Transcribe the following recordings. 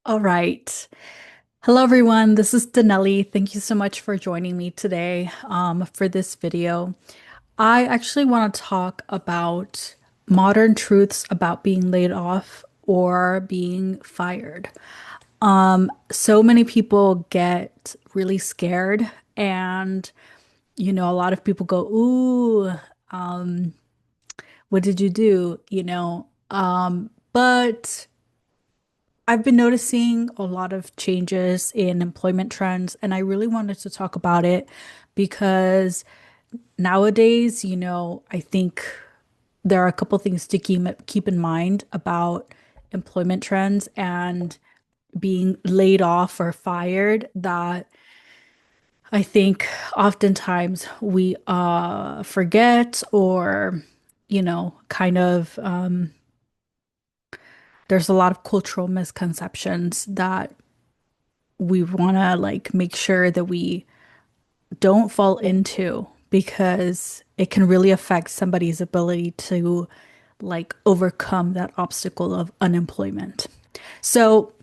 All right. Hello, everyone. This is Danelli. Thank you so much for joining me today for this video. I actually want to talk about modern truths about being laid off or being fired. So many people get really scared, and a lot of people go, "Ooh, what did you do?" But I've been noticing a lot of changes in employment trends, and I really wanted to talk about it because nowadays, I think there are a couple things to keep in mind about employment trends and being laid off or fired that I think oftentimes we forget or, kind of there's a lot of cultural misconceptions that we want to like make sure that we don't fall into because it can really affect somebody's ability to like overcome that obstacle of unemployment. So,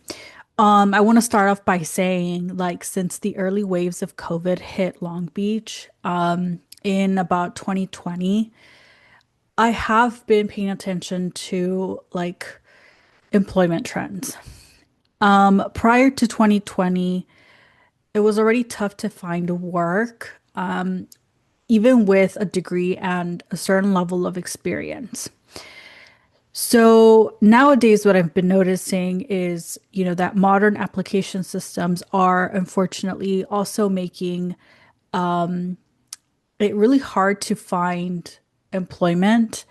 I want to start off by saying like since the early waves of COVID hit Long Beach, in about 2020, I have been paying attention to like employment trends. Prior to 2020, it was already tough to find work, even with a degree and a certain level of experience. So nowadays, what I've been noticing is, that modern application systems are unfortunately also making it really hard to find employment.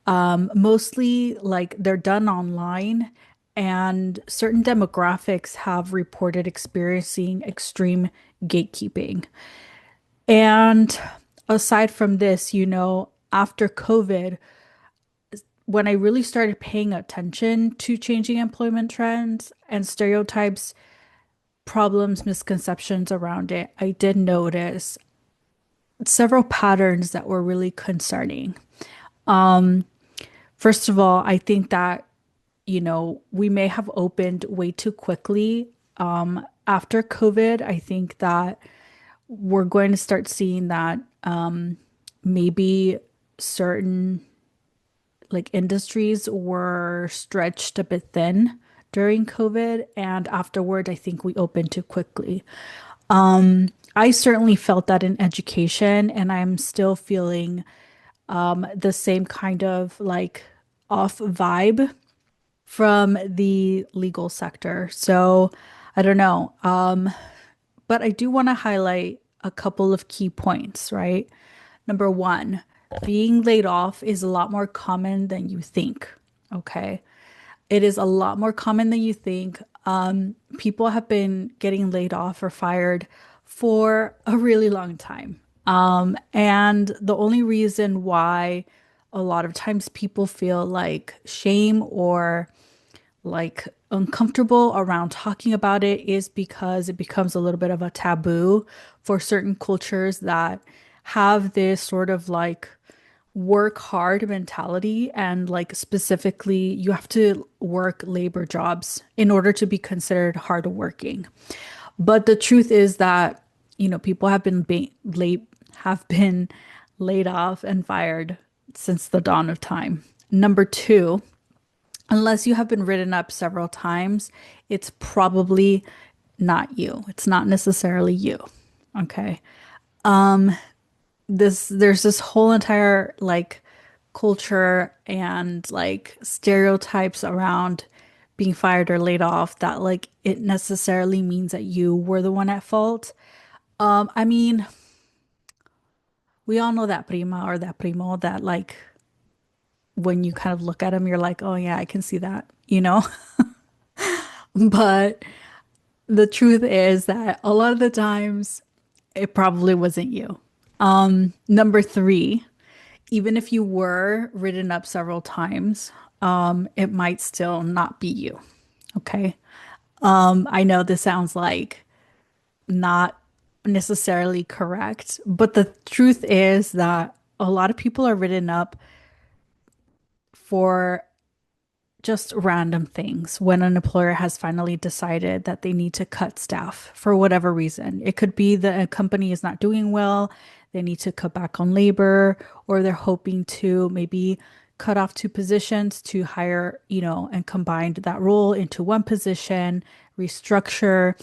Mostly like they're done online, and certain demographics have reported experiencing extreme gatekeeping. And aside from this, after COVID, when I really started paying attention to changing employment trends and stereotypes, problems, misconceptions around it, I did notice several patterns that were really concerning. First of all, I think that, we may have opened way too quickly. After COVID, I think that we're going to start seeing that maybe certain like industries were stretched a bit thin during COVID, and afterward, I think we opened too quickly. I certainly felt that in education, and I'm still feeling the same kind of like off vibe from the legal sector. So I don't know. But I do want to highlight a couple of key points, right? Number one, being laid off is a lot more common than you think. Okay. It is a lot more common than you think. People have been getting laid off or fired for a really long time. And the only reason why a lot of times people feel like shame or like uncomfortable around talking about it is because it becomes a little bit of a taboo for certain cultures that have this sort of like work hard mentality, and like specifically you have to work labor jobs in order to be considered hardworking. But the truth is that, people have been have been laid off and fired since the dawn of time. Number two, unless you have been written up several times, it's probably not you. It's not necessarily you. Okay. There's this whole entire like culture and like stereotypes around being fired or laid off that like it necessarily means that you were the one at fault. I mean, we all know that prima or that primo that like when you kind of look at them, you're like, oh yeah, I can see that, you know? But the truth is that a lot of the times it probably wasn't you. Number three, even if you were written up several times, it might still not be you. Okay. I know this sounds like not necessarily correct, but the truth is that a lot of people are written up for just random things when an employer has finally decided that they need to cut staff for whatever reason. It could be that a company is not doing well, they need to cut back on labor, or they're hoping to maybe cut off two positions to hire, and combine that role into one position, restructure,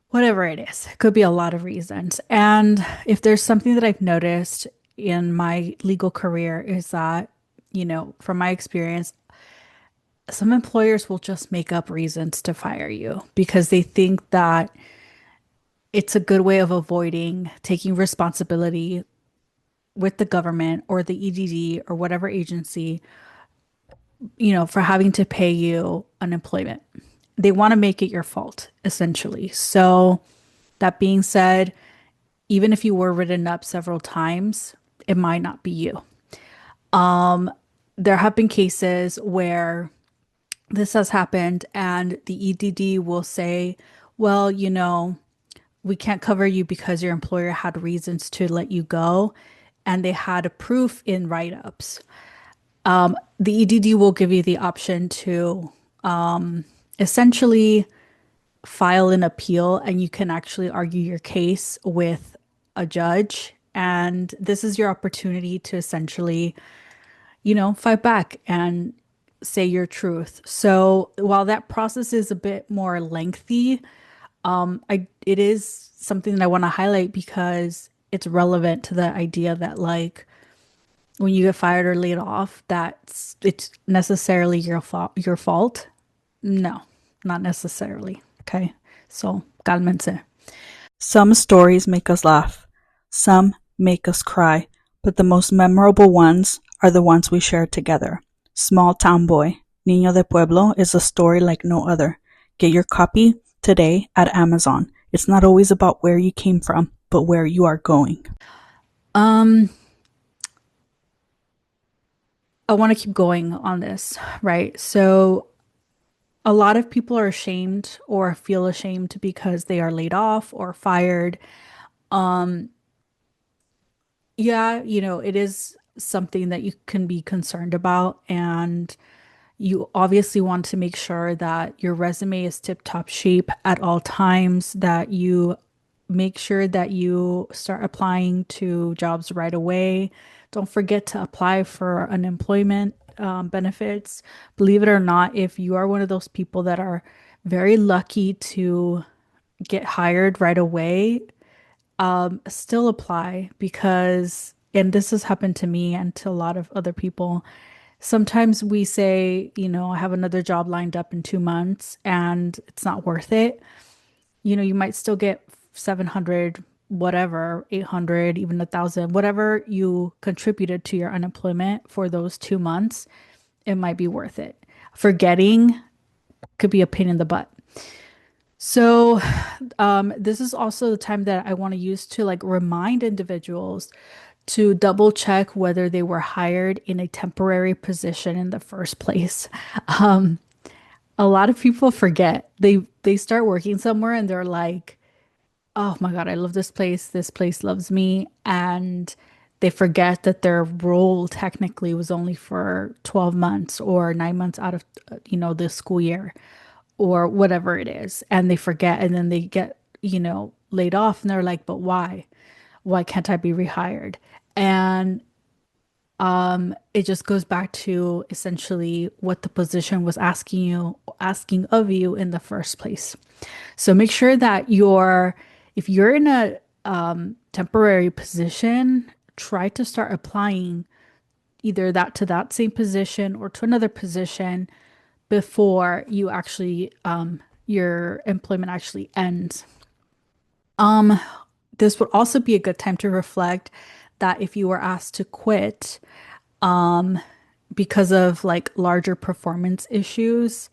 whatever it is. It could be a lot of reasons. And if there's something that I've noticed in my legal career is that, from my experience, some employers will just make up reasons to fire you because they think that it's a good way of avoiding taking responsibility with the government or the EDD or whatever agency, for having to pay you unemployment. They want to make it your fault, essentially. So, that being said, even if you were written up several times, it might not be you. There have been cases where this has happened, and the EDD will say, well, we can't cover you because your employer had reasons to let you go, and they had a proof in write ups. The EDD will give you the option to essentially file an appeal, and you can actually argue your case with a judge. And this is your opportunity to essentially, fight back and say your truth. So while that process is a bit more lengthy, it is something that I want to highlight because it's relevant to the idea that like when you get fired or laid off, it's necessarily your fault. No, not necessarily. Okay. So cálmense. Some stories make us laugh, some make us cry, but the most memorable ones are the ones we share together. Small Town Boy, Niño de Pueblo is a story like no other. Get your copy today at Amazon. It's not always about where you came from, but where you are going. Um, I want to keep going on this, right? So a lot of people are ashamed or feel ashamed because they are laid off or fired. Um, yeah, it is something that you can be concerned about, and you obviously want to make sure that your resume is tip-top shape at all times, that you make sure that you start applying to jobs right away. Don't forget to apply for unemployment benefits. Believe it or not, if you are one of those people that are very lucky to get hired right away, still apply because, and this has happened to me and to a lot of other people. Sometimes we say, I have another job lined up in 2 months and it's not worth it. You might still get 700, whatever, 800, even 1,000, whatever you contributed to your unemployment for those 2 months, it might be worth it. Forgetting could be a pain in the butt. So, this is also the time that I want to use to like remind individuals to double check whether they were hired in a temporary position in the first place. Um, a lot of people forget. They start working somewhere and they're like, "Oh my God, I love this place. This place loves me." And they forget that their role technically was only for 12 months or 9 months out of the school year or whatever it is. And they forget and then they get, laid off and they're like, "But why? Why can't I be rehired?" And it just goes back to essentially what the position was asking of you in the first place. So make sure that if you're in a temporary position, try to start applying either that same position or to another position before your employment actually ends. Um, this would also be a good time to reflect that if you were asked to quit, um, because of like larger performance issues,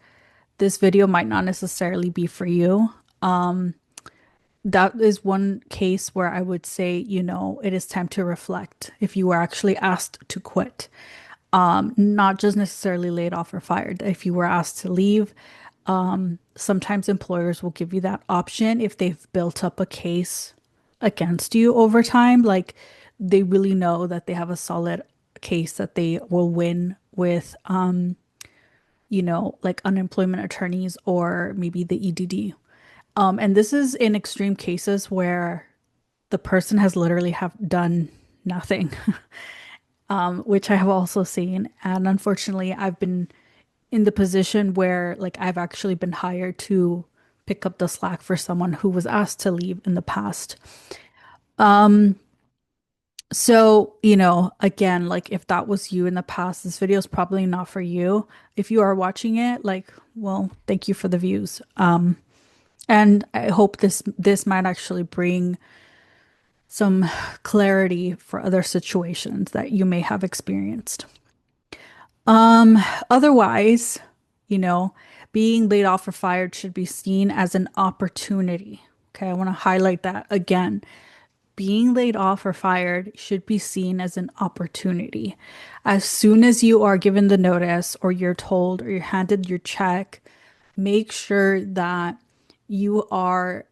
this video might not necessarily be for you. That is one case where I would say, it is time to reflect if you were actually asked to quit. Not just necessarily laid off or fired. If you were asked to leave, sometimes employers will give you that option if they've built up a case against you over time. Like they really know that they have a solid case that they will win with like unemployment attorneys or maybe the EDD. And this is in extreme cases where the person has literally have done nothing, which I have also seen. And unfortunately, I've been in the position where like I've actually been hired to pick up the slack for someone who was asked to leave in the past. So, again, like if that was you in the past, this video is probably not for you. If you are watching it, like, well, thank you for the views. And I hope this might actually bring some clarity for other situations that you may have experienced. Um, Otherwise, you know, being laid off or fired should be seen as an opportunity. Okay, I want to highlight that again. Being laid off or fired should be seen as an opportunity. As soon as you are given the notice or you're told or you're handed your check, make sure that you are,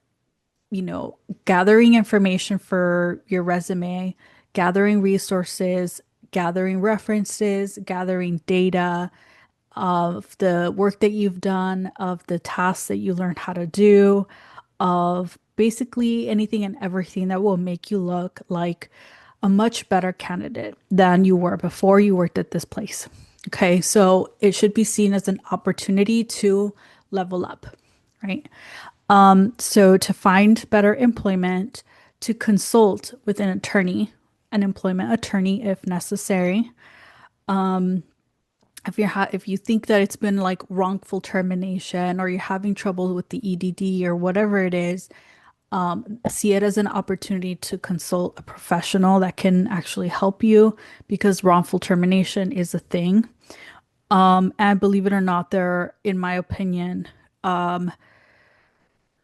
gathering information for your resume, gathering resources, gathering references, gathering data of the work that you've done, of the tasks that you learned how to do, of basically anything and everything that will make you look like a much better candidate than you were before you worked at this place. Okay, so it should be seen as an opportunity to level up, right? So to find better employment, to consult with an attorney, an employment attorney if necessary. If you think that it's been like wrongful termination or you're having trouble with the EDD or whatever it is, see it as an opportunity to consult a professional that can actually help you because wrongful termination is a thing. And believe it or not, in my opinion,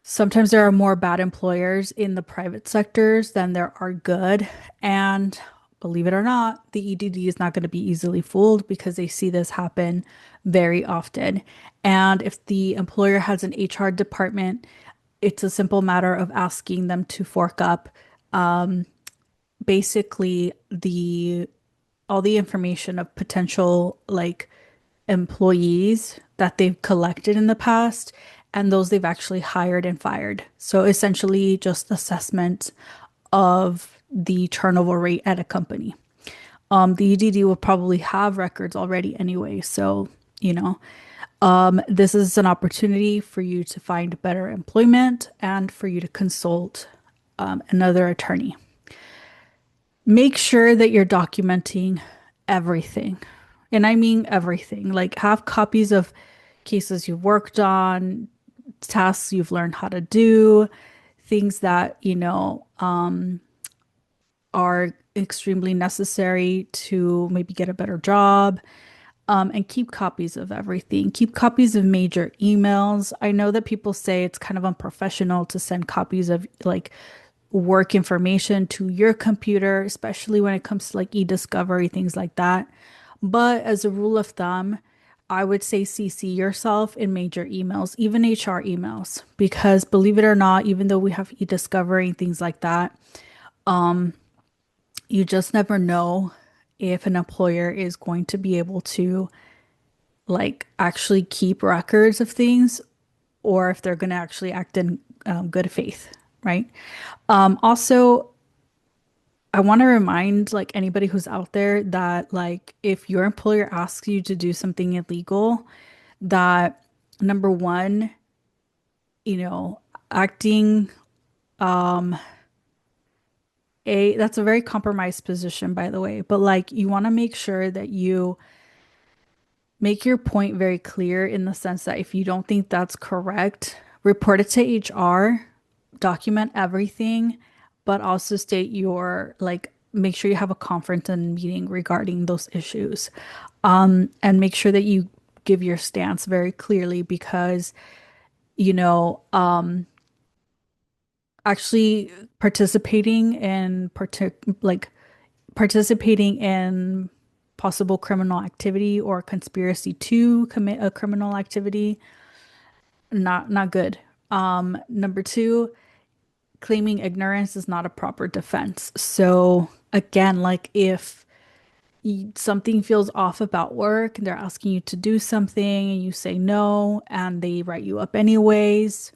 sometimes there are more bad employers in the private sectors than there are good. And believe it or not, the EDD is not going to be easily fooled because they see this happen very often. And if the employer has an HR department, it's a simple matter of asking them to fork up basically the all the information of potential like employees that they've collected in the past and those they've actually hired and fired. So essentially just assessment of the turnover rate at a company. The EDD will probably have records already anyway. So, this is an opportunity for you to find better employment and for you to consult another attorney. Make sure that you're documenting everything. And I mean everything. Like have copies of cases you've worked on, tasks you've learned how to do, things that, are extremely necessary to maybe get a better job. And keep copies of everything. Keep copies of major emails. I know that people say it's kind of unprofessional to send copies of like work information to your computer, especially when it comes to like e-discovery, things like that. But as a rule of thumb, I would say CC yourself in major emails, even HR emails, because believe it or not, even though we have e-discovery and things like that, you just never know if an employer is going to be able to like actually keep records of things or if they're going to actually act in good faith, right? Also, I want to remind like anybody who's out there that like if your employer asks you to do something illegal, that number one, acting that's a very compromised position, by the way, but like you want to make sure that you make your point very clear in the sense that if you don't think that's correct, report it to HR, document everything, but also state your like make sure you have a conference and meeting regarding those issues. And make sure that you give your stance very clearly because, you know, actually participating in possible criminal activity or conspiracy to commit a criminal activity, not good. Number two, claiming ignorance is not a proper defense. So again, like if something feels off about work and they're asking you to do something and you say no and they write you up anyways,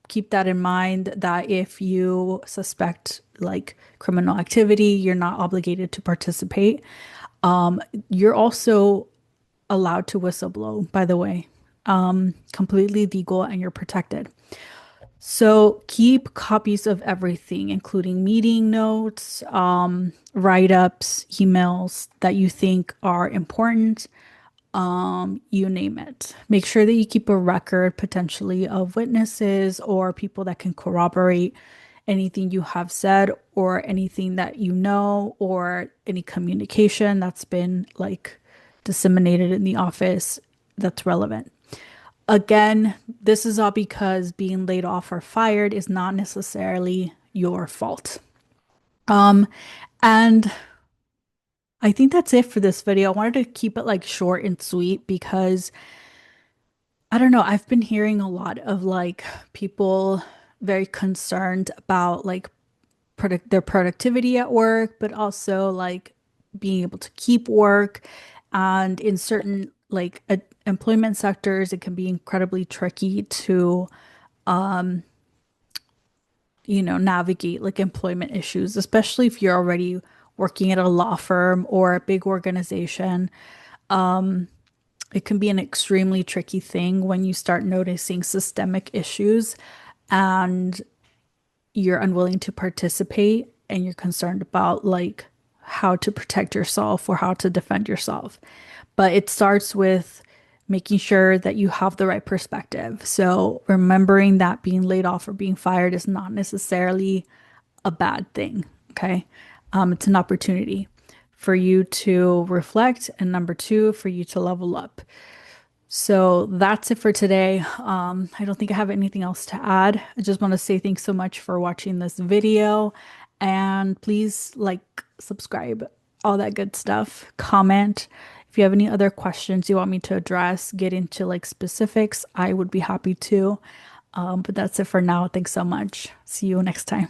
keep that in mind that if you suspect like criminal activity, you're not obligated to participate. You're also allowed to whistleblow, by the way, completely legal and you're protected. So keep copies of everything, including meeting notes, write-ups, emails that you think are important, you name it. Make sure that you keep a record potentially of witnesses or people that can corroborate anything you have said or anything that you know or any communication that's been like disseminated in the office that's relevant. Again, this is all because being laid off or fired is not necessarily your fault. Um, and I think that's it for this video. I wanted to keep it like short and sweet because I don't know, I've been hearing a lot of like people very concerned about like their productivity at work, but also like being able to keep work. And in certain like employment sectors, it can be incredibly tricky to navigate like employment issues, especially if you're already working at a law firm or a big organization. It can be an extremely tricky thing when you start noticing systemic issues and you're unwilling to participate and you're concerned about like how to protect yourself or how to defend yourself. But it starts with making sure that you have the right perspective. So remembering that being laid off or being fired is not necessarily a bad thing. Okay. It's an opportunity for you to reflect, and number two, for you to level up. So that's it for today. I don't think I have anything else to add. I just want to say thanks so much for watching this video and please like, subscribe, all that good stuff. Comment. If you have any other questions you want me to address, get into like specifics, I would be happy to. But that's it for now. Thanks so much. See you next time.